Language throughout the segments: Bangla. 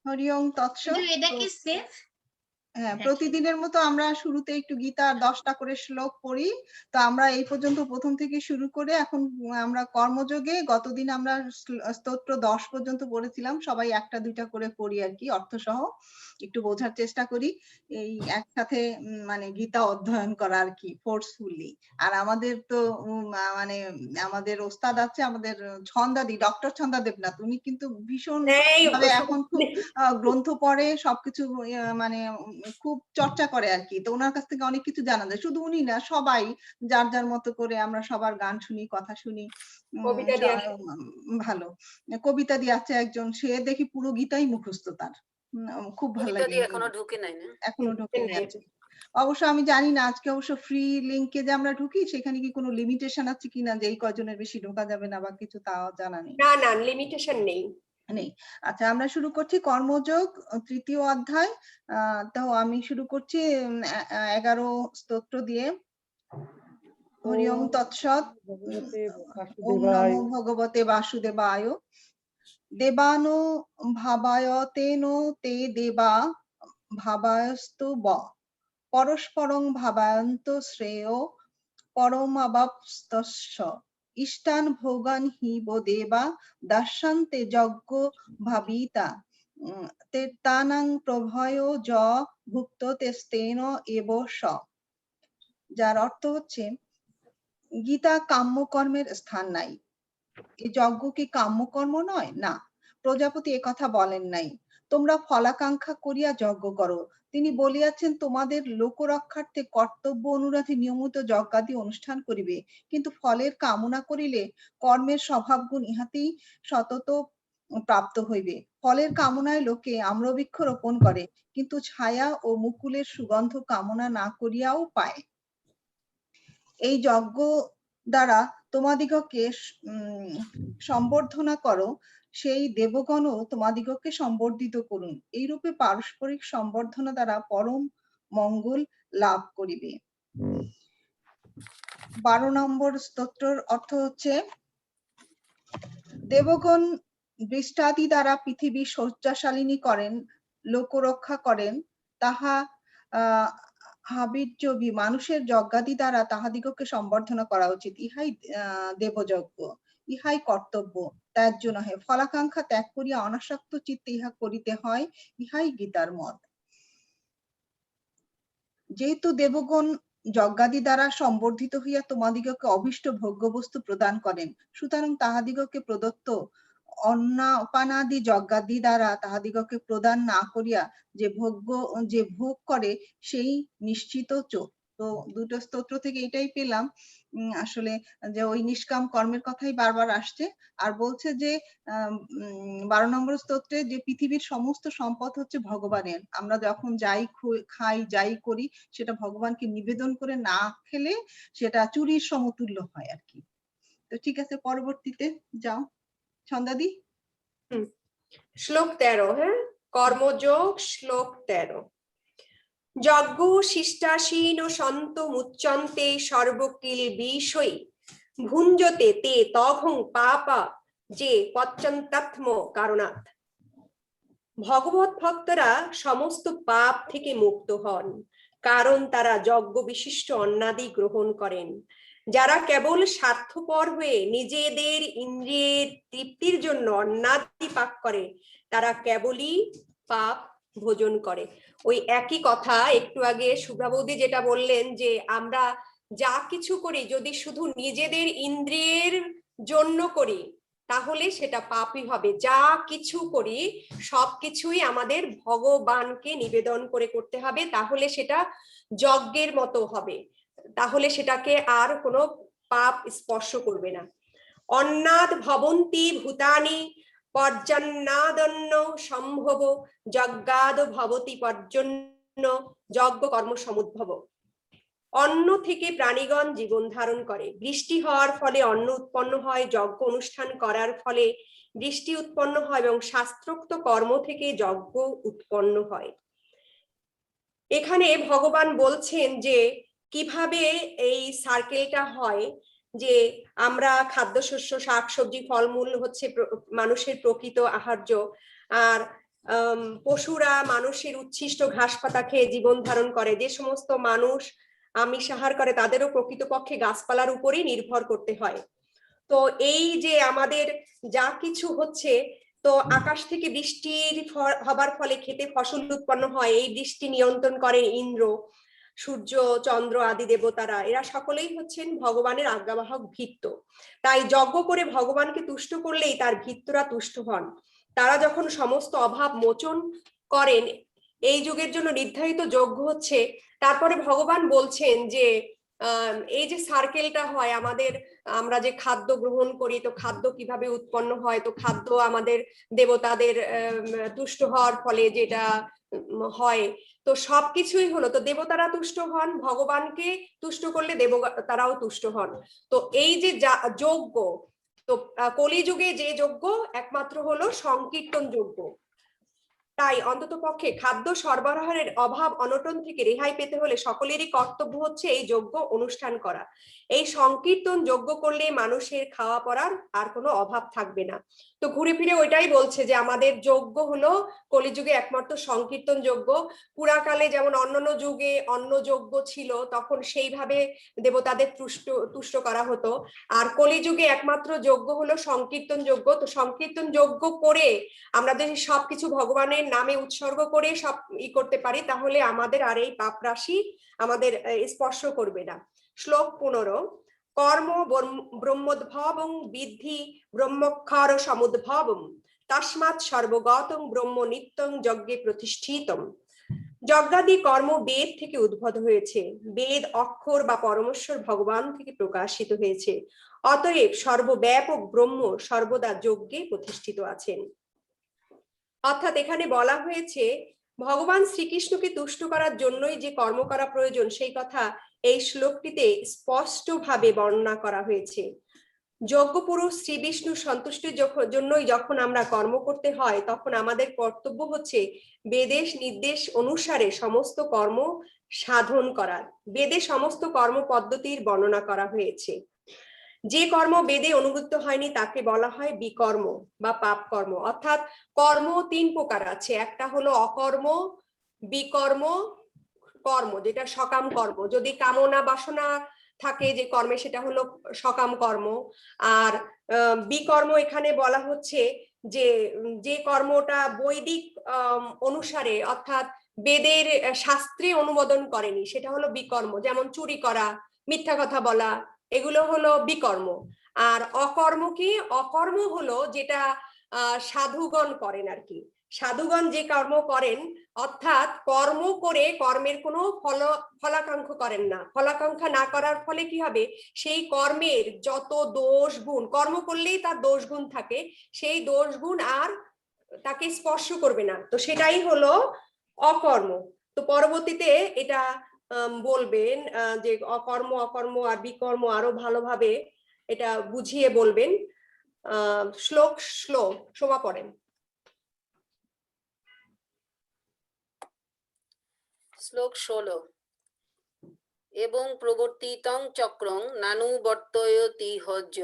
হরি ওম তৎসৎ। কিন্তু এটা কি সেফ? হ্যাঁ, প্রতিদিনের মতো আমরা শুরুতে একটু গীতার 10টা করে শ্লোক পড়ি। তো আমরা এই পর্যন্ত প্রথম থেকে শুরু করে এখন আমরা কর্মযোগে গতদিন আমরা স্তোত্র 10 পর্যন্ত পড়েছিলাম। সবাই 1টা 2টা করে পড়ি আরকি অর্থসহ। একটু বোঝার চেষ্টা করি। এই একসাথে মানে গীতা অধ্যয়ন করা আরকি ফোর্সফুলি। আর আমাদের তো মানে আমাদের ওস্তাদ আছে, আমাদের ছন্দাদি, ডক্টর ছন্দা দেবনাথ। উনি কিন্তু ভীষণ ভাবে এখন খুব গ্রন্থ পড়ে, সবকিছু মানে খুব চর্চা করে আরকি। তো উনার কাছ থেকে অনেক কিছু জানা যায়। শুধু উনি না, সবাই যার যার মতো করে আমরা সবার গান শুনি, কথা শুনি। কবিতা দিয়ে ভালো। কবিতা দিয়ে আছে একজন, সে দেখি পুরো গীতাই মুখস্থ তার। খুব ভালো লাগে। এখনো ঢুকে নাই না? এখনো ঢোকেনি আছে। অবশ্য আমি জানি না আজকে অবশ্য ফ্রি লিংকে যে আমরা ঢুকি সেখানে কি কোনো লিমিটেশন আছে কিনা যে এই কয়জনের বেশি ঢোকা যাবে না বা কিছু, তাও জানা নেই। না না, লিমিটেশন নেই। নেই। আচ্ছা, আমরা শুরু করছি কর্মযোগ 3য় অধ্যায়। তো আমি শুরু করছি 11 স্তোত্র দিয়ে। হরি ওম তৎসৎ। ওম নমো ভগবতে বাসুদেবায়। দেবানো ভাবায়তেনো তে দেবা ভাবায়স্তু পরস্পরং ভাবায়ন্ত শ্রেয় পরমাবাপ্তস্য ইষ্টান ভোগান হি বো দেবা দাস্যান্তে যজ্ঞ ভাবিতা তে তানাং প্রভয় য ভুক্ত তেস্তেন এব স। যার অর্থ হচ্ছে, গীতা কাম্যকর্মের স্থান নাই। এই যজ্ঞ কি কাম্যকর্ম নয়? না, প্রজাপতি একথা বলেন নাই। তোমরা ফলাকাঙ্ক্ষা করিয়া যজ্ঞ করো। তিনি বলিয়াছেন, তোমাদের লোকরক্ষার্থে কর্তব্য অনুরাধে নিয়মিত যজ্ঞাদি অনুষ্ঠান করিবে, কিন্তু ফলের কামনা করিলে কর্মের স্বভাবগুণ ইহাতেই সতত প্রাপ্ত হইবে। ফলের কামনায় লোকে আম্রবৃক্ষ রোপণ করে, কিন্তু ছায়া ও মুকুলের সুগন্ধ কামনা না করিয়াও পায়। এই যজ্ঞ দ্বারা তোমাদিগকে সম্বর্ধনা করো, সেই দেবগণও তোমাদিগকে সম্বর্ধিত করুন। এইরূপে পারস্পরিক সম্বর্ধনা দ্বারা পরম মঙ্গল লাভ করিবে। 12 নম্বর স্তোত্রের অর্থ হচ্ছে, দেবগণ বৃষ্টাদি দ্বারা পৃথিবী শয্যাশালিনী করেন, লোকরক্ষা করেন, তাহা হাবির্যবি মানুষের যজ্ঞাদি দ্বারা তাহাদিগকে সম্বর্ধনা করা উচিত। ইহাই দেবযজ্ঞ, ইহাই কর্তব্য, ত্যায্য নহে। ফলাকাঙ্ক্ষা ত্যাগ করিয়া অনাসক্ত চিত্তে ইহা করিতে হয়, ইহাই গীতার মত। যেহেতু দেবগণ যজ্ঞাদি দ্বারা সম্বর্ধিত হইয়া তোমাদিগকে অভীষ্ট ভোগ্যবস্তু প্রদান করেন, সুতরাং তাহাদিগকে প্রদত্ত অন্নপানাদি যজ্ঞাদি দ্বারা তাহাদিগকে প্রদান না করিয়া যে ভোগ করে সেই নিশ্চিত চোখ। তো দুটো স্তোত্র থেকে এটাই পেলাম আসলে, যে ওই নিষ্কাম কর্মের কথাই বারবার আসছে। আর বলছে যে 12 নম্বর স্তোত্রে, যে পৃথিবীর সমস্ত সম্পদ হচ্ছে ভগবানের। আমরা যখন যাই খাই, যাই করি, সেটা ভগবানকে নিবেদন করে না খেলে সেটা চুরির সমতুল্য হয় আর কি। তো ঠিক আছে, পরবর্তীতে যাও ছন্দাদি। শ্লোক 13। হ্যাঁ, কর্মযোগ শ্লোক 13। যজ্ঞ শিষ্টাসীন সন্ত মুচ্যন্তে সর্বকিল বিষয় ভুঞ্জতে তে তঘং পাপা যে পচ্যন্তাত্ম কারণাৎ। ভগবত ভক্তরা সমস্ত পাপ থেকে মুক্ত হন, কারণ তারা যজ্ঞ বিশিষ্ট অন্নাদি গ্রহণ করেন। যারা কেবল স্বার্থপর হয়ে নিজেদের ইন্দ্রিয়ের তৃপ্তির জন্য অন্নাদি পাক করে, তারা কেবলই পাপ ভোজন করে। ওই একই কথা একটু আগে শুভ্রা বৌদি যেটা বললেন, যে আমরা যা কিছু করি যদি শুধু নিজেদের ইন্দ্রিয়ের জন্য করি, তাহলে সেটা পাপই হবে। যা কিছু করি সবকিছুই আমাদের ভগবানকে নিবেদন করে করতে হবে, তাহলে সেটা যজ্ঞের মতো হবে, তাহলে সেটাকে আর কোনো পাপ স্পর্শ করবে না। অন্নাদ ভবন্তি ভূতানি পর্জন্যাদন্য সম্ভব যজ্ঞাদ ভবতি পর্জন্য যজ্ঞ কর্ম সমুদ্ভব। অন্ন থেকে প্রাণীগণ জীবন ধারণ করে, বৃষ্টি হওয়ার ফলে অন্ন উৎপন্ন হয়, যজ্ঞ অনুষ্ঠান করার ফলে বৃষ্টি উৎপন্ন হয় এবং শাস্ত্রোক্ত কর্ম থেকে যজ্ঞ উৎপন্ন হয়। এখানে ভগবান বলছেন যে কিভাবে এই সার্কেলটা হয়, যে আমরা খাদ্যশস্য, শাকসবজি, ফলমূল হচ্ছে মানুষের প্রকৃত আহার্য, আর পশুরা মানুষের উচ্ছিষ্ট ঘাস পাতা খেয়ে জীবন ধারণ করে, যে সমস্ত মানুষ আমিষ আহার করে তাদেরও প্রকৃতপক্ষে গাছপালার উপরেই নির্ভর করতে হয়। তো এই যে আমাদের যা কিছু হচ্ছে, তো আকাশ থেকে বৃষ্টির হবার ফলে খেতে ফসল উৎপন্ন হয়, এই বৃষ্টি নিয়ন্ত্রণ করে ইন্দ্র, সূর্য, চন্দ্র আদি দেবতারা, এরা সকলেই হচ্ছেন ভগবানের আজ্ঞাবাহক ভৃত্য। তাই যজ্ঞ করে ভগবানকে তুষ্ট করলেই তার ভৃত্যরা তুষ্ট হন। তারা যখন সমস্ত অভাব মোচন করেন, এই যুগের জন্য নির্ধারিত যজ্ঞ হচ্ছে। তারপরে ভগবান বলছেন যে এই যে সার্কেলটা হয় আমাদের, আমরা যে খাদ্য গ্রহণ করি, তো খাদ্য কিভাবে উৎপন্ন হয়, তো খাদ্য আমাদের দেবতাদের তুষ্ট হওয়ার ফলে যেটা হয়, তো সবকিছুই হলো, তো দেবতারা তুষ্ট হন, ভগবানকে তুষ্ট করলে দেবতারাও তুষ্ট হন। তো এই যে যজ্ঞ, তো কলিযুগে যে যজ্ঞ একমাত্র হলো সংকীর্তন যজ্ঞ। তাই অন্তত পক্ষে খাদ্য সরবরাহের অভাব অনটন থেকে রেহাই পেতে হলে সকলেরই কর্তব্য হচ্ছে এই যজ্ঞ অনুষ্ঠান করা। এই সংকীর্তন যজ্ঞ করলে মানুষের খাওয়া পড়ার আর কোনো অভাব থাকবে না। তো ঘুরে ফিরে ওইটাই বলছে যে আমাদের যজ্ঞ হলো কলিযুগে একমাত্র সংকীর্তন যজ্ঞ। পুরাকালে যেমন অন্যান্য যুগে অন্য যজ্ঞ ছিল, তখন সেইভাবে দেবতাদের তুষ্ট করা হতো, আর কলিযুগে একমাত্র যজ্ঞ হলো সংকীর্তন যজ্ঞ। তো সংকীর্তন যজ্ঞ করে আমরা যদি সবকিছু ভগবানের নামে উৎসর্গ করে সব করতে পারি, তাহলে আমাদের আর এই পাপ রাশি আমাদের স্পর্শ করবে না। শ্লোক 15। কর্ম ব্রহ্মোদ্ভবং বিদ্ধি ব্রহ্মক্ষর সমুদ্ভবম তস্মাৎ সর্বগতং ব্রহ্ম নিত্যং যজ্ঞে প্রতিষ্ঠিতম। যজ্ঞাদি কর্ম বেদ থেকে উদ্ভূত হয়েছে। বেদ অক্ষর বা পরমেশ্বর ভগবান থেকে প্রকাশিত হয়েছে। অতএব সর্বব্যাপক ব্রহ্ম সর্বদা যজ্ঞে প্রতিষ্ঠিত আছেন। অর্থাৎ এখানে বলা হয়েছে ভগবান শ্রীকৃষ্ণকে তুষ্ট করার জন্যই যে কর্ম করা প্রয়োজন, সেই কথা এই শ্লোকটিতে স্পষ্টভাবে বর্ণনা করা হয়েছে। যজ্ঞপুরুষ শ্রী বিষ্ণু সন্তুষ্টির জন্যই যখন আমরা কর্ম করতে হয়, তখন আমাদের কর্তব্য হচ্ছে বেদের নির্দেশ অনুসারে সমস্ত কর্ম সাধন করার। বেদে সমস্ত কর্ম পদ্ধতির বর্ণনা করা হয়েছে। যে কর্ম বেদে অনুগত হয়নি তাকে বলা হয় বিকর্ম বা পাপ কর্ম। অর্থাৎ কর্ম 3 প্রকার আছে, একটা হলো অকর্ম, বিকর্ম, কর্ম যেটা সকাম কর্ম। যদি কামনা বাসনা থাকে যে কর্মে, সেটা হলো সকাম কর্ম। আর বিকর্ম এখানে বলা হচ্ছে যে যে কর্মটা বৈদিক অনুসারে অর্থাৎ বেদের শাস্ত্রে অনুমোদন করেনি, সেটা হলো বিকর্ম। যেমন চুরি করা, মিথ্যা কথা বলা, এগুলো হলো বিকর্ম। আর অকর্ম কি? অকর্ম হলো যেটা সাধুগণ করেন আর কি। সাধুগণ যে কর্ম করেন, অর্থাৎ কর্ম করে কর্মের কোনো ফলাকাঙ্ক্ষা করেন না। ফলাকাঙ্ক্ষা না করার ফলে কি হবে, সেই কর্মের যত দোষ গুণ, কর্ম করলেই তার দোষ গুণ থাকে, সেই দোষ গুণ আর তাকে স্পর্শ করবে না, তো সেটাই হলো অকর্ম। তো পরবর্তীতে এটা বলবেন যে অকর্ম, অকর্ম আর বিকর্ম আরো ভালোভাবে এটা বুঝিয়ে বলবেন। শ্লোক শোভা পড়েন। শ্লোক 16। এবং প্রবর্তিতং চক্রং নানুবর্তয়তি হজ্জ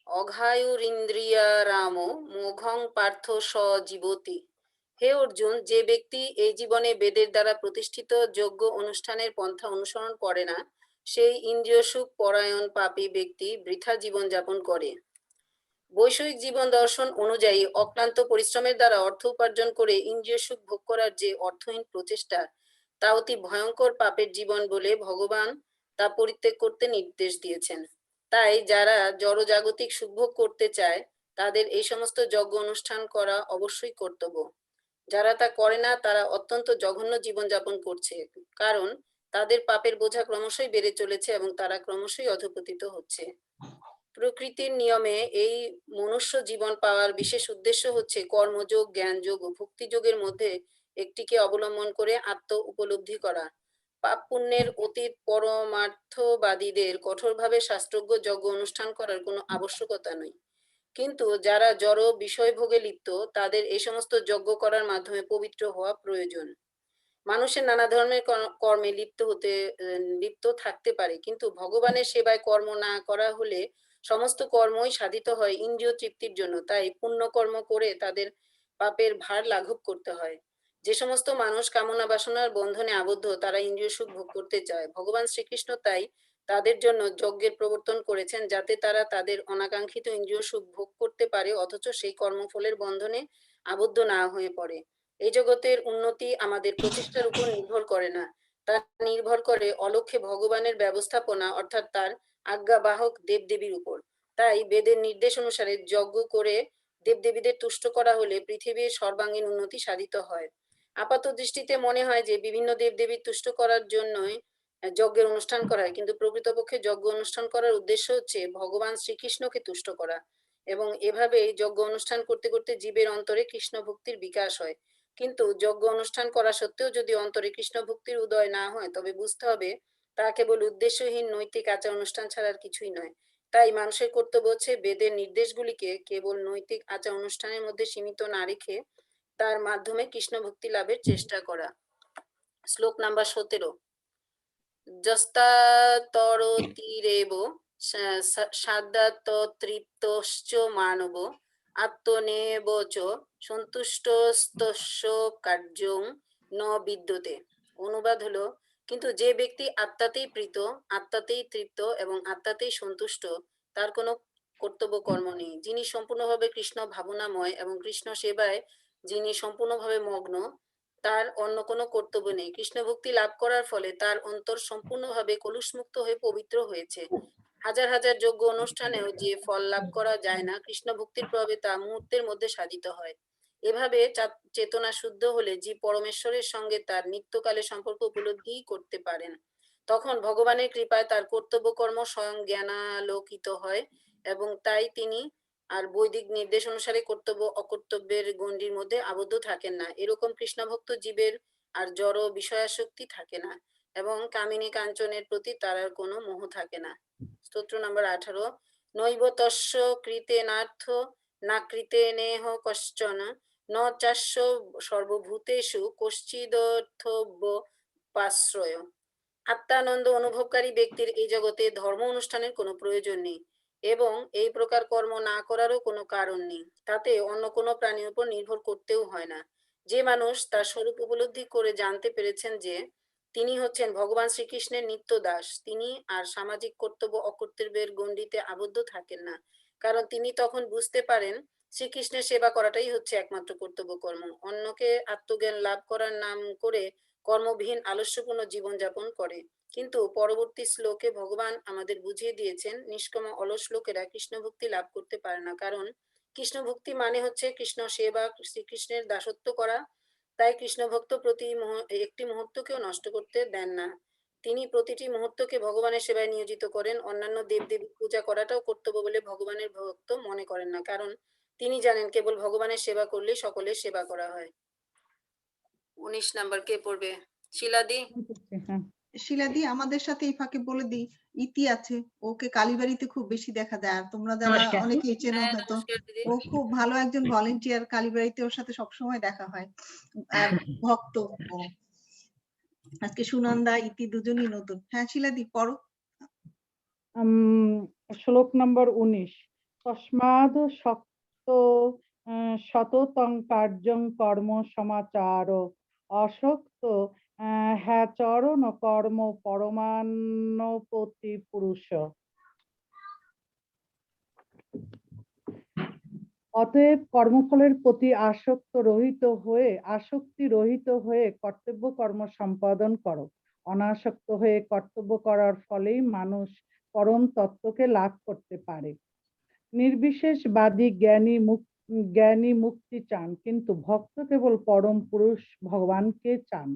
অঘায়ুরিন্দ্রিয়ারাম মোঘং পার্থ স জীবতি। হে অর্জুন, যে ব্যক্তি এই জীবনে বেদের দ্বারা প্রতিষ্ঠিত যোগ্য অনুষ্ঠানের পন্থা অনুসরণ করে না, সেই ইন্দ্রিয় সুখ পরায়ণ পাপী ব্যক্তি বৃথা জীবন যাপন করে। বৈষয়িক জীবন দর্শন অনুযায়ী অক্লান্ত পরিশ্রমের দ্বারা অর্থ উপার্জন করে ইন্দ্রিয় সুখ ভোগ করার যে অর্থহীন প্রচেষ্টা, তা অতি ভয়ঙ্কর পাপের জীবন বলে ভগবান তা পরিত্যাগ করতে নির্দেশ দিয়েছেন। তাই যারা জড়জাগতিক সুখভোগ করতে চায়, তাদের এই সমস্ত যজ্ঞ অনুষ্ঠান করা অবশ্যই কর্তব্য। যারা তা করে না, তারা অত্যন্ত জঘন্য জীবন যাপন করছে, কারণ তাদের পাপের বোঝা ক্রমশই বেড়ে চলেছে এবং তারা ক্রমশই অধঃপতিত হচ্ছে। প্রকৃতির নিয়মে এই মনুষ্য জীবন পাওয়ার বিশেষ উদ্দেশ্য হচ্ছে কর্মযোগ, জ্ঞানযোগ ও ভক্তিযোগের মধ্যে একটিকে অবলম্বন করে আত্ম উপলব্ধি করা। পাপ পুণ্যের অতীত পরমার্থবাদীদের কঠোরভাবে শাস্ত্রজ্ঞ যজ্ঞ অনুষ্ঠান করার কোনো আবশ্যকতা নেই, কিন্তু যারা জড় বিষয়ভোগে লিপ্ত, তাদের এই সমস্ত যজ্ঞ করার মাধ্যমে পবিত্র হওয়া প্রয়োজন। মানুষের নানা ধর্মের কর্মে লিপ্ত থাকতে পারে, কিন্তু ভগবানের সেবায় কর্ম না করা হলে সমস্ত কর্মই সাধিত হয় ইন্দ্রিয় তৃপ্তির জন্য। তাই পুণ্য কর্ম করে তাদের পাপের ভার লাঘব করতে হয়। যে সমস্ত মানুষ কামনা বাসনার বন্ধনে আবদ্ধ তারা ইন্দ্রিয় সুখ ভোগ করতে চায়। ভগবান শ্রীকৃষ্ণ তাই তাদের জন্য যজ্ঞের প্রবর্তন করেছেন, যাতে তারা তাদের অনাকাঙ্ক্ষিত ইন্দ্রিয় সুখ ভোগ করতে পারে, অথচ সেই কর্মফলের বন্ধনে আবদ্ধ না হয়ে পড়ে। এই জগতের উন্নতি আমাদের প্রচেষ্টার উপর নির্ভর করে না, তা নির্ভর করে অলক্ষ্যে ভগবানের ব্যবস্থাপনা অর্থাৎ তার আজ্ঞাবাহক দেবদেবীর উপর। তাই বেদের নির্দেশ অনুসারে যজ্ঞ করে দেবদেবীদের তুষ্ট করা হলে পৃথিবীর সর্বাঙ্গীন উন্নতি সাধিত হয়। আপাত দৃষ্টিতে মনে হয় যে বিভিন্ন দেবদেবীর তুষ্ট করার জন্যই যজ্ঞের অনুষ্ঠান করা হয়, কিন্তু প্রকৃতপক্ষে যজ্ঞ অনুষ্ঠান করার উদ্দেশ্য হচ্ছে ভগবান শ্রীকৃষ্ণকে তুষ্ট করা, এবং এভাবেই যজ্ঞ অনুষ্ঠান করতে করতে জীবের অন্তরে কৃষ্ণ ভক্তির বিকাশ হয়। কিন্তু যজ্ঞ অনুষ্ঠান করা সত্ত্বেও যদি অন্তরে কৃষ্ণ ভক্তির উদয় না হয়, তবে বুঝতে হবে তা কেবল উদ্দেশ্যহীন নৈতিক আচার অনুষ্ঠান ছাড়া আর কিছুই নয়। তাই মানুষের কর্তব্য হচ্ছে বেদের নির্দেশগুলিকে কেবল নৈতিক আচার অনুষ্ঠানের মধ্যে সীমিত না রেখে তার মাধ্যমে কৃষ্ণ ভক্তি লাভের চেষ্টা করা। শ্লোক নাম্বার 17। যস্তাতরতিরেব সাদ্যাততৃপ্তশ্চ মানব আত্মনেব চ সন্তুষ্টস্তস্য কার্যং ন বিদ্যতে। অনুবাদ হলো, কিন্তু যে ব্যক্তি আত্মাতেই প্রীত, আত্মাতেই তৃপ্ত এবং আত্মাতেই সন্তুষ্ট, তার কোনো কর্তব্য কর্ম নেই। যিনি সম্পূর্ণভাবে কৃষ্ণ ভাবনাময় এবং কৃষ্ণ সেবায় যিনি সম্পূর্ণভাবে মগ্ন, তার অন্য কোনো কর্তব্য নেই। কৃষ্ণ ভক্তি লাভ করার ফলে তার অন্তর সম্পূর্ণভাবে কলুষমুক্ত হয়ে পবিত্র হয়েছে। হাজার হাজার যজ্ঞ অনুষ্ঠানেও যে ফল লাভ করা যায় না, কৃষ্ণ ভক্তির প্রভাবে তা মুহূর্তের মধ্যে সাধিত হয়। এভাবে চেতনা শুদ্ধ হলে জীব পরমেশ্বরের সঙ্গে তার নিত্যকালে সম্পর্ক উপলব্ধি করতে পারেন। তখন ভগবানের কৃপায় তার কর্তব্য কর্ম স্বয়ং জ্ঞানালোকিত হয়, এবং তাই তিনি আর বৈদিক নির্দেশ অনুসারে কর্তব্য অকর্তব্যের গণ্ডির মধ্যে আবদ্ধ থাকেন না। এরকম কৃষ্ণভক্ত জীবের আর জড় বিষয়াসক্তি থাকে না, এবং কামিনী কাঞ্চনের প্রতি তার আর কোনো মোহ থাকে না। স্তোত্র নাম্বার 18। নৈব তস্য কৃতেনার্থ না কৃতেনেহ কশ্চন ন চাস্য সর্বভূতেষু কশ্চিদর্থব্যপাশ্রয়। আত্মানন্দ অনুভবকারী ব্যক্তির এই জগতে ধর্ম অনুষ্ঠানের কোনো প্রয়োজন নেই, এবং এই প্রকার কর্ম না করারও কোনো কারণ নেই। তাতে অন্য কোনো প্রাণীর উপর নির্ভর করতেও হয় না। যে মানুষ তার স্বরূপ উপলব্ধি করে জানতে পেরেছেন যে তিনি হচ্ছেন ভগবান শ্রীকৃষ্ণের নিত্য দাস, তিনি আর সামাজিক কর্তব্য অকর্তব্যের গণ্ডিতে আবদ্ধ থাকেন না, কারণ তিনি তখন বুঝতে পারেন শ্রীকৃষ্ণের সেবা করাটাই হচ্ছে একমাত্র কর্তব্য কর্ম। অন্যকে আত্মজ্ঞান লাভ করার নাম করে কর্মবিহীন আলস্যপূর্ণ জীবনযাপন করে। কিন্তু পরবর্তী শ্লোকে ভগবান আমাদের বুঝিয়ে দিয়েছেন নিষ্কাম অলস লোকেরা কৃষ্ণ ভক্তি লাভ করতে পারে না, কারণ কৃষ্ণ ভক্তি মানে হচ্ছে কৃষ্ণ সেবা, শ্রীকৃষ্ণের দাসত্ব করা। তাই কৃষ্ণ ভক্ত প্রতি একটি মুহূর্তকেও নষ্ট করতে দেন না। তিনি প্রতিটি মুহূর্তকে ভগবানের সেবায় নিয়োজিত করেন। অন্যান্য দেবদেবী পূজা করাটাও কর্তব্য বলে ভগবানের ভক্ত মনে করেন না, কারণ তিনি জানেন কেবল ভগবানের সেবা করলে সকলের সেবা করা হয়। 19 নাম্বার কে পড়বে? শিলাদি। হ্যাঁ, শিলাদি, আমাদের সাথে এই ফাঁকে বলে দিই, ইতি আছে, ওকে কালীবাড়িতে খুব বেশি দেখা যায়, আর তোমরা যারা নমস্কার। অনেকেই চেনো হ্যাঁ, হয়তো, নমস্কার দিদি। ও খুব ভালো একজন ভলেন্টিয়ার, কালীবাড়িতে ওর সাথে সবসময় দেখা হয়, আর ভক্ত ও। আজকে সুনন্দা ইতি দুজনই নতুন। হ্যাঁ শিলাদি পড়ো। শ্লোক নম্বর 19। তস্মাদ শক্ত সততং কার্যং কর্ম সমাচার অশক্ত হ্যাঁ চরণ কর্ম পরমান্নপতি পুরুষ। অতএব কর্মফলের প্রতি আসক্তি রহিত হয়ে কর্তব্য কর্ম সম্পাদন করো। অনাসক্ত হয়ে কর্তব্য করার ফলেই মানুষ পরম তত্ত্বকে লাভ করতে পারে। নির্বিশেষবাদী জ্ঞানী মুক্তি চান, কিন্তু ভক্ত কেবল পরম পুরুষ ভগবানকে চান।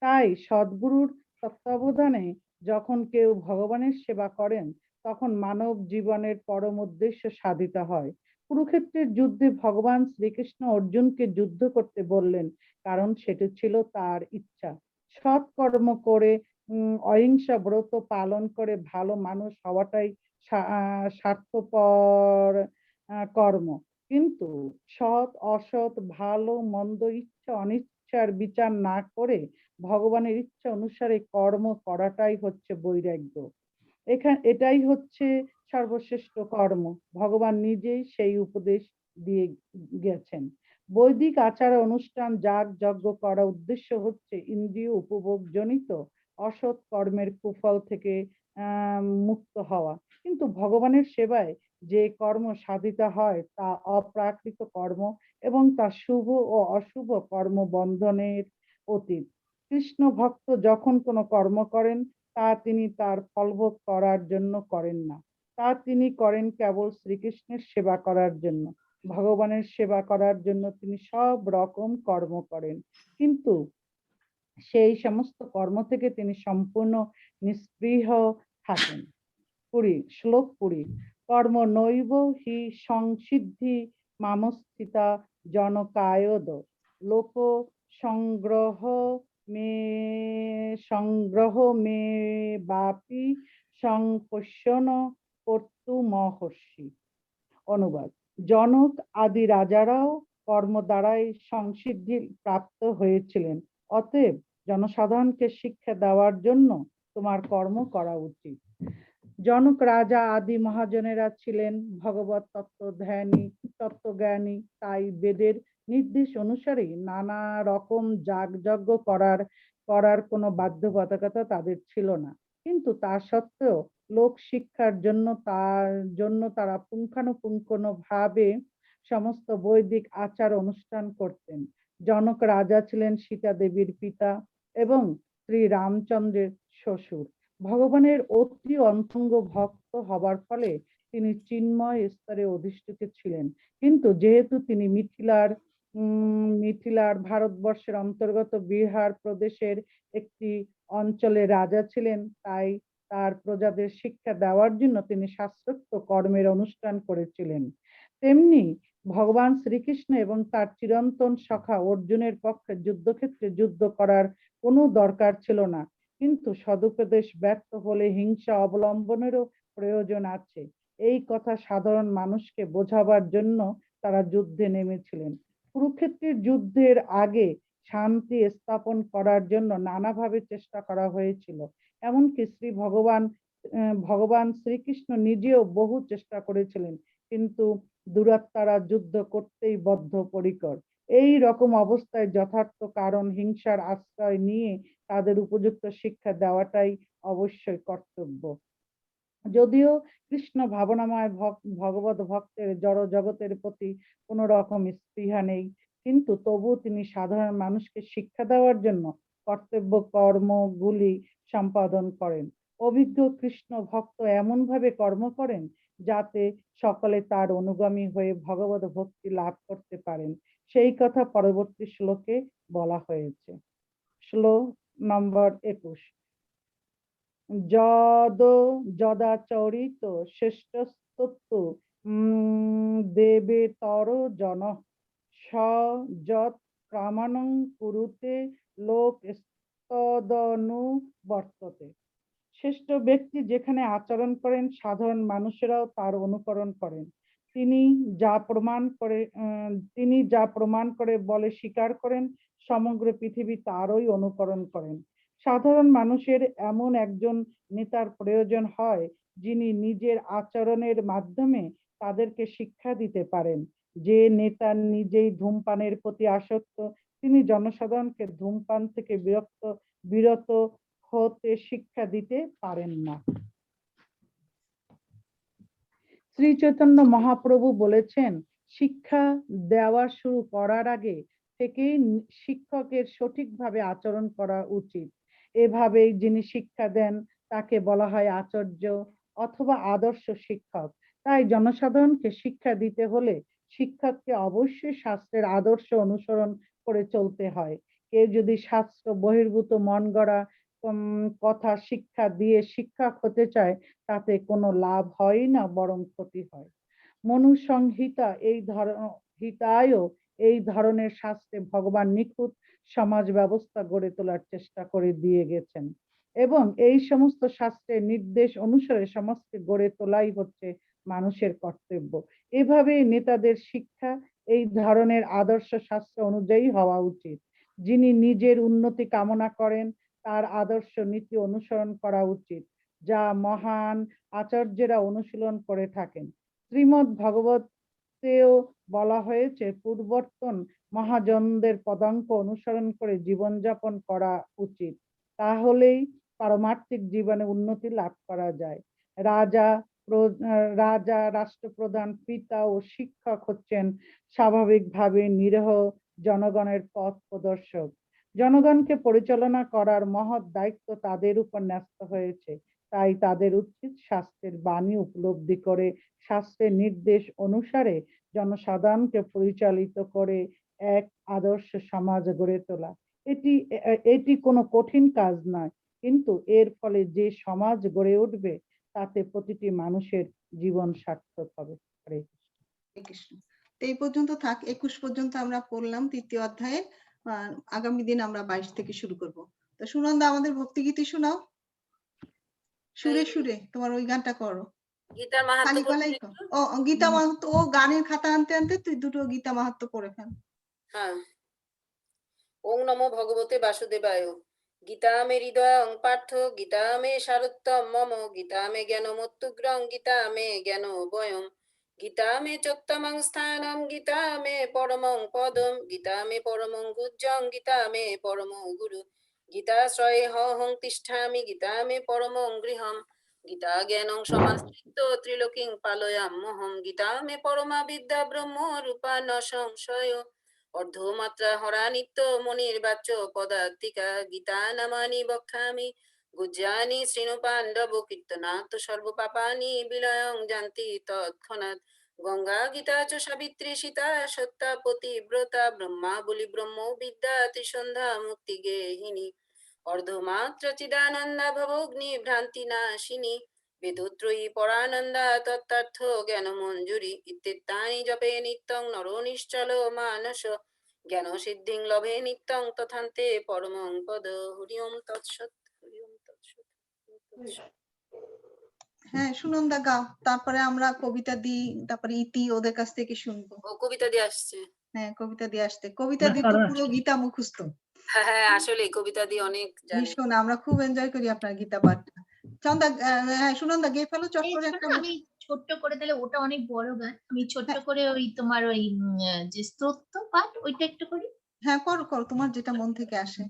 তাই সদ্গুরুর তত্ত্বাবধানে যখন কেউ ভগবানের সেবা করেন, তখন মানব জীবনের পরম উদ্দেশ্য সাধিত হয়। কুরুক্ষেত্রের যুদ্ধে ভগবান শ্রীকৃষ্ণ অর্জুনকে যুদ্ধ করতে বললেন, কারণ সেটি ছিল তার ইচ্ছা। সৎকর্ম করে অহিংসা ব্রত পালন করে ভালো মানুষ হওয়াটাই স্বার্থপর কর্ম। কিন্তু সৎ অসৎ ভালো মন্দ ইচ্ছা অনিচ্ছার বিচার না করে ভগবানের ইচ্ছা অনুসারে কর্ম করাটাই হচ্ছে বৈরাগ্য। এটাই হচ্ছে সর্বশ্রেষ্ঠ কর্ম। ভগবান নিজেই সেই উপদেশ দিয়ে গেছেন। বৈদিক আচার অনুষ্ঠান যাগ যজ্ঞ করা উদ্দেশ্য হচ্ছে ইন্দ্রিয় উপভোগ জনিত অসৎ কর্মের কুফল থেকে মুক্ত হওয়া। কিন্তু ভগবানের সেবায় যে কর্ম সাধিত হয় তা অপ্রাকৃত কর্ম এবং তা শুভ ও অশুভ কর্ম বন্ধনের অতীত। কৃষ্ণ ভক্ত যখন কোনো কর্ম করেন তা তিনি তার ফলভোগ করার জন্য করেন না, তা তিনি করেন কেবল শ্রীকৃষ্ণের সেবা করার জন্য। ভগবানের সেবা করার জন্য তিনি সব রকম কর্ম করেন, কিন্তু সেই সমস্ত কর্ম থেকে তিনি সম্পূর্ণ নিস্পৃহ থাকেন। শ্লোক 20। কর্ম নৈব হি সংসিদ্ধি মামস্থিতা জনকায়দ লোক সংগ্রহ মে বাপি সংপশ্যন কর্তু মহর্ষি। অনুবাদ: জনক আদি রাজারাও কর্ম দ্বারাই সংসিদ্ধি প্রাপ্ত হয়েছিলেন, অতএব জনসাধারণকে শিক্ষা দেওয়ার জন্য তোমার কর্ম করা উচিত। জনক রাজা আদি মহাজনেরা ছিলেন ভগবত তত্ত্বজ্ঞানী, তাই বেদের নির্দেশ অনুসারে নানা রকম যাগযজ্ঞ করার কোনো বাধ্যবাধকতা তাদের ছিল না। কিন্তু তা সত্ত্বেও লোক শিক্ষার জন্য তারা পুঙ্খানুপুঙ্খভাবে সমস্ত বৈদিক আচার অনুষ্ঠান করতেন। জনক রাজা ছিলেন সীতা দেবীর পিতা এবং শ্রী রামচন্দ্রের শ্বশুর। ভগবানের অতি অন্তরঙ্গ ভক্ত হবার ফলে তিনি চিন্ময় স্তরে অধিষ্ঠিত ছিলেন। কিন্তু যেহেতু তিনি মিথিলার ভারতবর্ষের অন্তর্গত বিহার প্রদেশের একটি অঞ্চলে রাজা ছিলেন, তাই তার প্রজাদের শিক্ষা দেওয়ার জন্য তিনি শাস্ত্রোক্ত কর্মের অনুষ্ঠান করেছিলেন। তেমনি ভগবান শ্রীকৃষ্ণ এবং তার চিরন্তন সখা অর্জুনের পক্ষে যুদ্ধক্ষেত্রে যুদ্ধ করার কোনো দরকার ছিল না, কিন্তু সদুপদেশ ব্যর্থ হলে হিংসা অবলম্বনেরও প্রয়োজন আছে, এই কথা সাধারণ মানুষকে বোঝাবার জন্য তারা যুদ্ধে নেমেছিলেন। কুরুক্ষেত্রের যুদ্ধের আগে শান্তি স্থাপন করার জন্য নানাভাবে চেষ্টা করা হয়েছিল। এমনকি ভগবান শ্রীকৃষ্ণ নিজেও বহু চেষ্টা করেছিলেন, কিন্তু দুরাত্মারা যুদ্ধ করতেই বদ্ধপরিকর। এই রকম অবস্থায় যথার্থ কারণ হিংসার আশ্রয় নিয়ে তাদের উপযুক্ত শিক্ষা দেওয়াটাই অবশ্যই কর্তব্য। যদিও কৃষ্ণ ভাবনাময় ভগবত ভক্তের জড় জগতের প্রতি কোনো রকম স্পৃহা নেই, কিন্তু তবুও তিনি সাধারণ মানুষকে শিক্ষা দেওয়ার জন্য কর্তব্য কর্মগুলি সম্পাদন করেন। অভিজ্ঞ কৃষ্ণ ভক্ত এমন ভাবে কর্ম করেন যাতে সকলে তার অনুগামী হয়ে ভগবত ভক্তি লাভ করতে পারেন। সেই কথা পরবর্তী শ্লোকে বলা হয়েছে। শ্লোক নম্বর 21। যদাচরিত শ্রেষ্ঠস্তত্ত্ব দেবেতর জন স যৎ প্রামাণং কুরুতে লোক তদনুবর্ততে। শ্রেষ্ঠ ব্যক্তি যেখানে আচরণ করেন সাধারণ মানুষেরাও তার অনুকরণ করেন। তিনি যা প্রমাণ করে বলে স্বীকার করেন, সমগ্র পৃথিবী তারই অনুকরণ করেন। সাধারণ মানুষের এমন একজন নেতার প্রয়োজন হয় যিনি নিজের আচরণের মাধ্যমে তাদেরকে শিক্ষা দিতে পারেন। যে নেতা নিজেই ধূমপানের প্রতি আসক্ত, তিনি জনসাধারণকে ধূমপান থেকে বিরত হতে শিক্ষা দিতে পারেন না। শ্রী চৈতন্য মহাপ্রভু বলেছেন, শিক্ষা দেওয়া শুরু করার আগে থেকেই শিক্ষকের সঠিকভাবে আচরণ করা উচিত। এভাবেই যিনি শিক্ষা দেন তাকে বলা হয় আচার্য অথবা আদর্শ শিক্ষক। তাই জনসাধারণকে শিক্ষা দিতে হলে শিক্ষককে অবশ্যই শাস্ত্রের আদর্শ অনুসরণ করে চলতে হয়। কেউ যদি শাস্ত্র বহির্ভূত মন গড়া কথা শিক্ষা দিয়ে শিক্ষক হতে চায়, তাতে কোনো লাভ হয় না, বরং ক্ষতি হয়। মনুসংহিতা এই ধরনের শাস্ত্রে ভগবান নিখুঁত সমাজ ব্যবস্থা গড়ে তোলার চেষ্টা করে দিয়ে গেছেন, এবং এই সমস্ত শাস্ত্রের নির্দেশ অনুসারে সমাজকে গড়ে তোলাই হচ্ছে মানুষের কর্তব্য। এভাবে নেতাদের শিক্ষা এই ধরনের আদর্শ শাস্ত্র অনুযায়ী হওয়া উচিত। যিনি নিজের উন্নতি কামনা করেন তার আদর্শ নীতি অনুসরণ করা উচিত, যা মহান আচার্যেরা অনুশীলন করে থাকেন। শ্রীমদ্ ভগবত শাস্ত্রেও বলা হয়েছে পূর্বর্তন মহাজনদের পদাঙ্ক অনুসরণ করে জীবনযাপন করা উচিত, তাহলেই পারমার্থিক জীবনে উন্নতি লাভ করা যায়। রাজা, রাষ্ট্রপ্রধান, পিতা ও শিক্ষক হচ্ছেন স্বাভাবিকভাবে নিরীহ জনগণের পথ প্রদর্শক। জনগণকে পরিচালনা করার মহৎ দায়িত্ব তাদের উপর ন্যস্ত হয়েছে, তাই তাদের উচিত শাস্ত্রের বাণী উপলব্ধি করে শাস্ত্রের নির্দেশ অনুসারে জনসাধারণকে পরিচালিত করে এক আদর্শ সমাজ গড়ে তোলা। এটি কোনো কঠিন কাজ নয়, কিন্তু এর ফলে যে সমাজ গড়ে উঠবে তাতে প্রতিটি মানুষের জীবন সার্থক হবে। হরে কৃষ্ণ। তো এই পর্যন্ত থাক, 21 পর্যন্ত আমরা পড়লাম 3য় অধ্যায়ে। আগামী দিন আমরা 22 থেকে শুরু করব। তো সুনন্দা, আমাদের ভক্তিগীতি শোনাও, সুরে সুরে তোমার ওই গানটা করো। গীতা মাহাত্ম্য খালি গলায় কর। ও গীতা মাহাত্ম্য, ও গানের খাতা আনতে আনতে তুই দুটো গীতা মাহাত্ম্য পড়ে ফেল। হ্যাঁ। ওং নমো ভগবতে বাসুদেবায়। গীতা মে হৃদয়ং পার্থ, গীতা মে সারোত্তম মম, গীতা মে জ্ঞানমোত্তুগ্রং, গীতা মে জ্ঞান বয়ম, গীতা মে চোত্তমং স্থানম, গীতা মে পরমং পদম, গীতা মে পরমং গুজ্জং, গীতা মে পরম গুরু, গীতাশ্রয়ে হং তিষ্ঠামি, গীতা মে পরমং গৃহম, গীতা জ্ঞানং সমাশ্রিত ত্রিলোকিং পালয়াম্যহম, গীতা মে পরমা বিদ্যা ব্রহ্ম রূপা ন সংশয়, অর্ধমাত্রা হরা নিত্য মনির বাচ্য পদাত্তিকা, গীতা নামানি বক্ষামি গুজ্জানি শ্রীণু পাণ্ডব, কীর্তনাৎ সর্বপাপানি বিলয়ং জান্তি তৎক্ষণাৎ, গঙ্গা গীতা চ সাবিত্রী সীতা সত্যা পতিব্রতা, ব্রহ্মা বলি ব্রহ্ম বিদ্যা ত্রিসন্ধ্যা মুক্তি গেহিনী, অর্ধমাত্রা চিদানন্দা ভবগ্নি ভ্রান্তি নাশিনী, বেদত্রয়ী পরানন্দা তত্ত্বার্থ জ্ঞান মঞ্জুরি, ইত্যেতানি জপে নিত্যং নরো নিশ্চল মানস, জ্ঞান সিদ্ধিং লভে নিত্যং তথান্তে পরমং পদ। হরি ওম তৎসৎ, হরি ওম তৎসৎ, হরি ওম তৎসৎ। হ্যাঁ সুনন্দা গাও, তারপরে আমরা কবিতা দিই, তারপরে ইতি ওদের কাছ থেকে শুনবো। ও কবিতা দিয়ে আসছে। হ্যাঁ কবিতা দিয়ে আসতে, কবিতা দিয়ে তো পুরো গীতা মুখস্থ। হ্যাঁ হ্যাঁ, আসলে কবিতা দিয়ে অনেক জানি। ভীষণ, আমরা খুব এনজয় করি আপনার গীতা পাঠটা। চন্দা, হ্যাঁ সুনন্দা গেয়ে ফেলো চট করে একটা। আমি ছোট্ট করে, তাহলে ওটা অনেক বড় গান, আমি ছোট্ট করে ওই তোমার ওই যে স্তোত্র পাঠ ওইটা একটু করি। হ্যাঁ করো করো, তোমার যেটা মন থেকে আসে।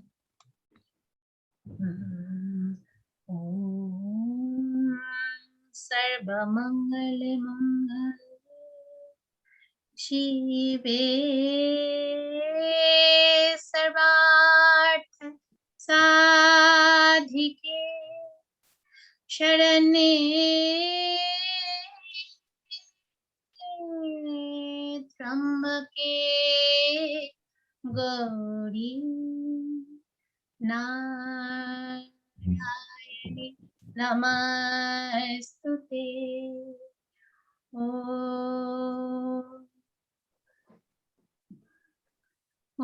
সর্বমঙ্গল মঙ্গল শিবে সর্বার্থ সাধিকে শরণে ত্রম্বকে গৌরী নারায়ণী নমস্তুতে। ও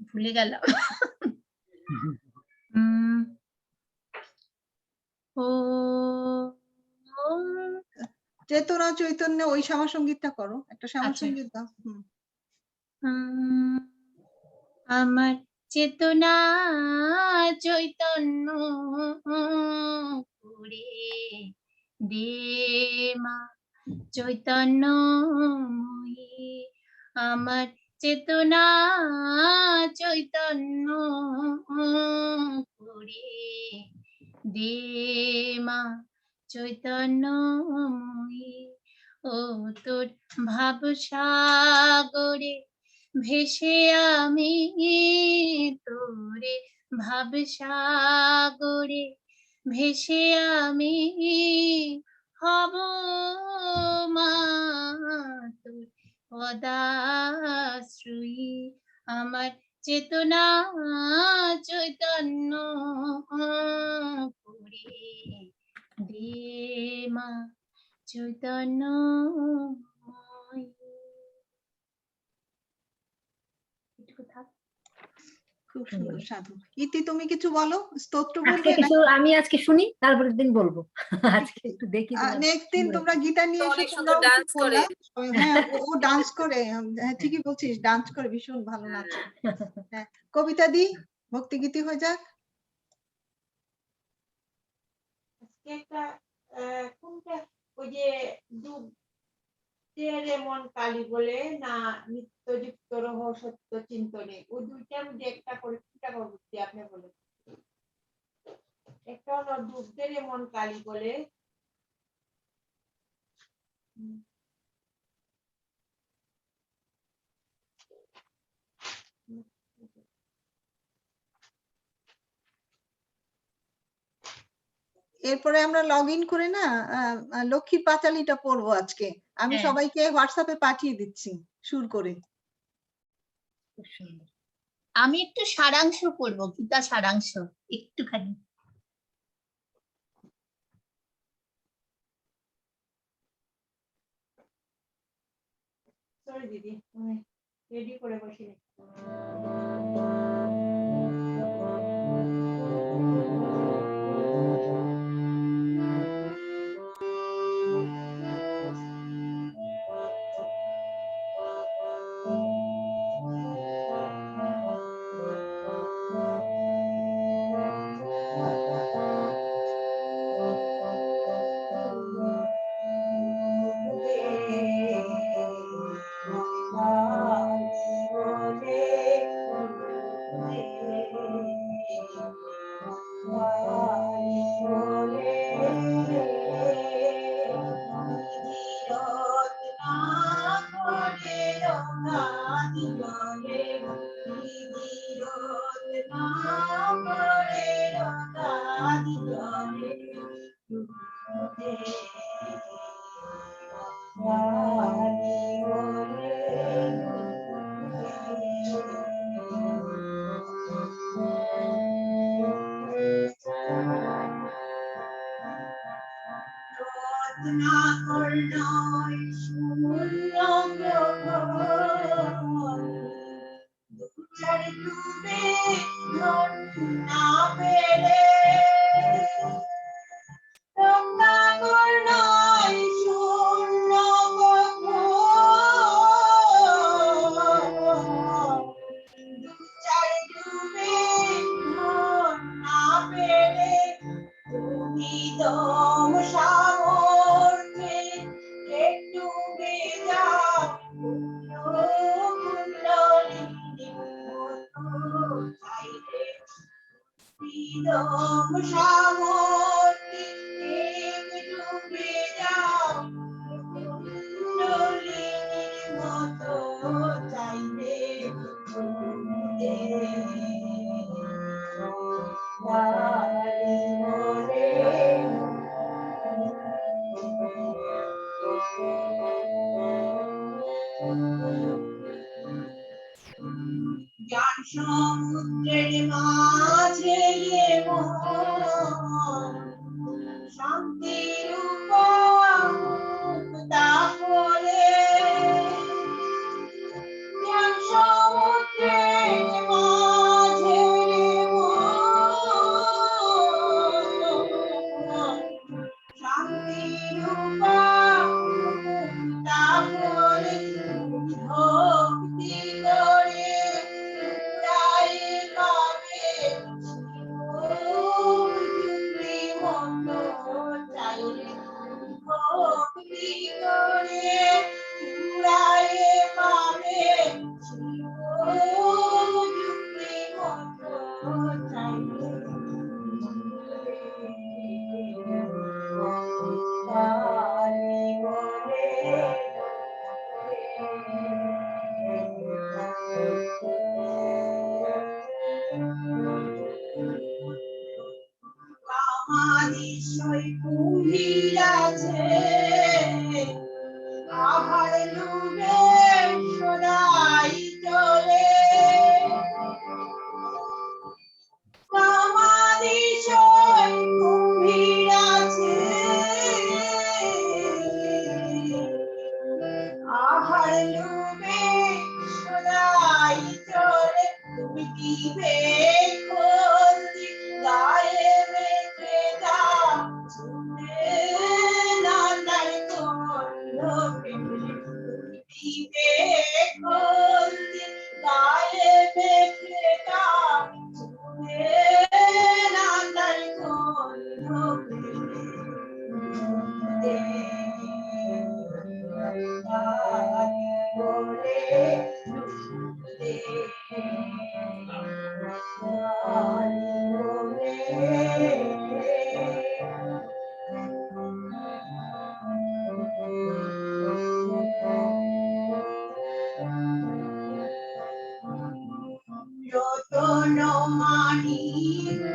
ভুলে গেলাম। ও চেতনা চৈতন্য ওই শ্যামা সঙ্গীতটা করো, একটা শ্যামা আচ্ছা। সঙ্গীত দাও। আমার চেতনা চৈতন্য করে দে মা চৈতন্যময়ী, আমার চেতনা চৈতন্য করে দে মা চৈতন্যময়ী, ও তোর ভাবসাগরে ভেসে আমি তোরে, ভাবসাগরে ভেসে আমি হব মা তোর পদাশ্রয়ী, আমার চেতনা চৈতন্য করে দে মা চৈতন্যময়ী। খুব সুন্দর সাধু। ইতি তুমি কিছু বলো, স্তোত্র আজকে বলবে কিছু আমি আজকে শুনি, তারপরের দিন বলবো। আজকে একটু দেখি নেক্সট দিন তোমরা গীতা নিয়ে এসে অনেক সুন্দর তোমরাও ডান্স করে। হ্যাঁ ও ডান্স করে, হ্যাঁ ঠিকই বলছিস, ডান্স করে ভীষণ ভালো নাচে। হ্যাঁ কবিতা দি, ভক্তিগীতি হয়ে যাক। একটা কোনটা, ওই যে দুধের এমন কালি বলে না নিত্যযুক্ত রহ সত্য চিন্তনে। ও দুইটার মধ্যে একটা করে কোনটা করবো আপনি বলেন। একটা হলো দুধের এমন কালি বলে এরপরে আমরা লগ ইন করে না লক্ষ্মীর পাঁচালীটা পড়বো আজকে। আমি হ্যাঁ। সবাইকে হোয়াটসঅ্যাপে পাঠিয়ে দিচ্ছি সুর করে। খুব সুন্দর। আমি একটু সারাংশ পড়বো, গীতা সারাংশ একটুখানি। সরি দিদি, আমি রেডি করে বসিনি। সমুদ্রের মাঝে শান্তির উপতা করে সমুদ্রের মাঝে শান্তির উপতা করে ভক্তি করে আবার ডুবে সদাই চলে কামাদিশয় কুম্ভীর আছে আবার ডুবে সদাই চলে তুমি দিবে খোঁজ গায়ে বেঁধে যাও শুনে না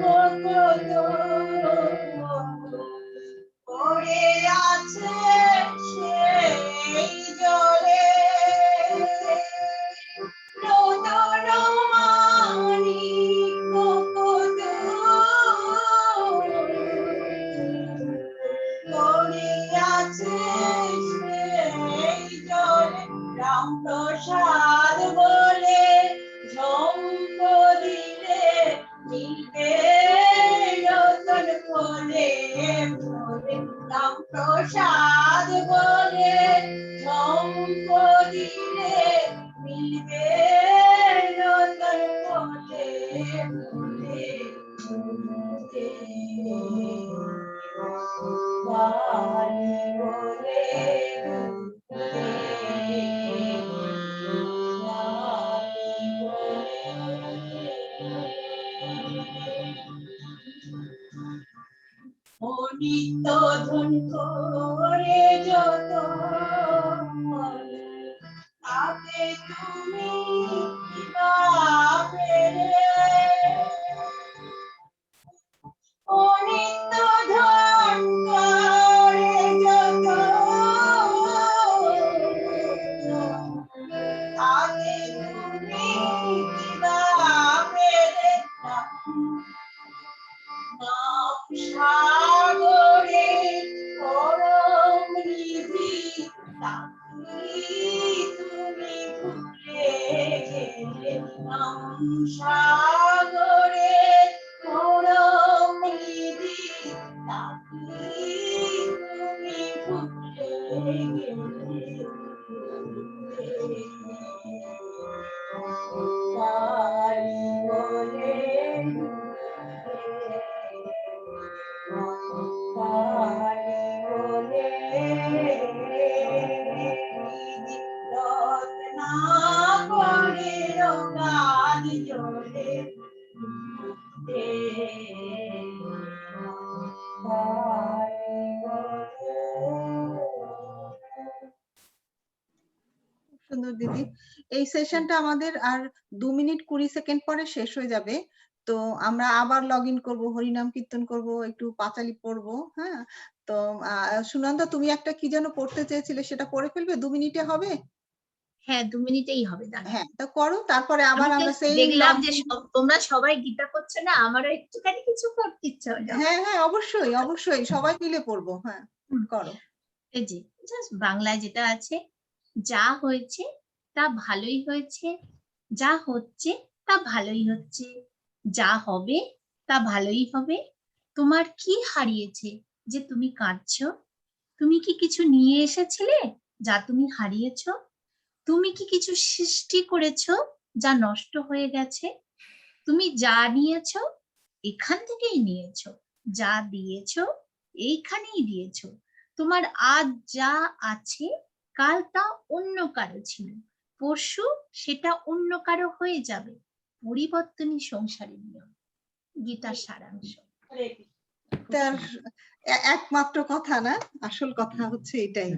কত পড়ে আছে সেই জলে রতন মানিক কত পড়ে আছে সেই জলে রামপ্রসাদ বলে ঝম্প দিলে মিলবে রতন ফলে ফলে রামপ্রসাদ বলে ঝম্প দিলে মিলবে রতন ফলে ফলে বাড়ি বলে নিত্য ধন করে যত তাতে তুমি কিবা পেলে নিত্য ধন করে যত তাতে তুমি কিবা পেলে সাগরে পরম নিধি তাকি তুমি ভুলে গেলে সাগরে পরম নিধি তাকি তুমি ভুলে গেলে বাড়ি বলে সুন্দর দিদি, এই সেশনটা আমাদের আর 2 মিনিট 20 সেকেন্ড পরে শেষ হয়ে যাবে। তো আমরা আবার লগ ইন করবো, হরিনাম কীর্তন করব, একটু পাঁচালি পড়বো। হ্যাঁ, তো সুনন্দা তুমি একটা কি যেন পড়তে চেয়েছিলে, সেটা পড়ে ফেলবে? 2 মিনিটে হবে? হ্যাঁ 2 মিনিটেই হবে দাদা। হ্যাঁ, তো করো, তারপরে আবার আমি তো আমরা সেই দেখলাম যে তোমরা সবাই গীতা পড়ছো না, আমারও একটুখানি কিছু করতে ইচ্ছা হলো। হ্যাঁ হ্যাঁ অবশ্যই অবশ্যই সবাই মিলে পড়বো। হ্যাঁ করো। এই যে জাস্ট বাংলায় যেটা আছে, যা হয়েছে তা ভালোই হয়েছে, যা হচ্ছে তা ভালোই হচ্ছে, যা হবে তা ভালোই হবে। তোমার কি হারিয়েছে যে তুমি কাঁদছো? তুমি কি কিছু নিয়ে এসেছিলে যা তুমি হারিয়েছো? তুমি কি কিছু সৃষ্টি করেছো যা নষ্ট হয়ে গেছে? তুমি যা নিয়েছো এখান থেকেই নিয়েছো, যা দিয়েছো এইখানেই দিয়েছো। তোমার আজ যা আছে কাল তা অন্য কারো ছিল, পরশু সেটা অন্য কারো হয়ে যাবে। পরিবর্তনই সংসারের নিয়ম। গীতার সারাংশ। তার একমাত্র কথা না, আসল কথা হচ্ছে এটাই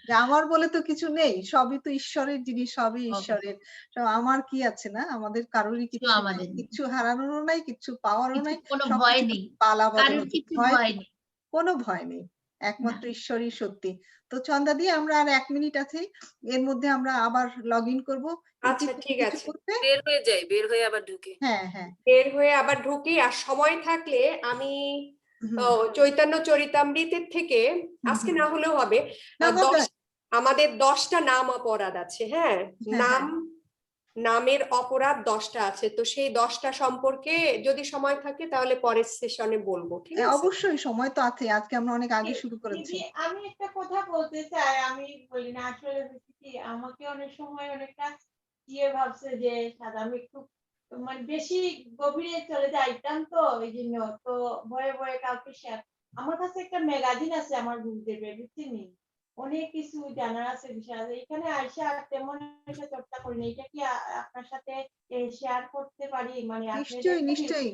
যে আমার বলে তো কিছু নেই, সবই তো ঈশ্বরের জিনিস, সবই ঈশ্বরের। তো আমার কি আছে না, আমাদের কারোরই কিছু নাই, আমাদের নেই। কিছু হারানোরও নাই, কিছু পাওয়ারও নাই, কোনো ভয় সবকিছু নেই, পালা বদল কারোর হচ্ছে। কিছু ভয় নেই। কোনো ভয় নেই, একমাত্র ঈশ্বরই সত্যি। তো চন্দা দিয়ে আমরা আর 1 মিনিট আছে, এর মধ্যে আমরা আবার লগ ইন করবো। আচ্ছা ঠিক কিছু আছে, করতে? বের হয়ে যাই, বের হয়ে আবার ঢুকে। হ্যাঁ হ্যাঁ বের হয়ে আবার ঢুকি। আর সময় থাকলে আমি চৈতন্য চরিতামৃতের থেকে আজকে না হলেও হবে, না, হবে। আমাদের 10টা নাম অপরাধ আছে। হ্যাঁ, হ্যাঁ, নাম নামের অপরাধ 10টা আছে, তো সেই 10টা সম্পর্কে যদি সময় থাকে তাহলে পরের সেশনে বলবো, ঠিক আছে? অবশ্যই, সময় তো আছে, আজকে আমরা অনেক আগে শুরু করেছি। দিদি, আমি একটা কথা বলতে চাই, আমি বলি না আসলে হচ্ছে কি, আমাকে অনেক সময় অনেকটা ভাবছে যে আমি একটু মানে বেশি গভীরে চলে যাইতাম, তো এই জন্য তো ভয়ে ভয়ে কাউকে শেয়ার। আমার কাছে একটা ম্যাগাজিন আছে আমার গুরুদেবের, বুঝছেন, অনেক কিছু জানার আছে বিষয় আছে। এখানে আইসা তেমন একটা চর্চা করিনি, এটা কি আপনার সাথে শেয়ার করতে পারি? মানে নিশ্চয়ই নিশ্চয়ই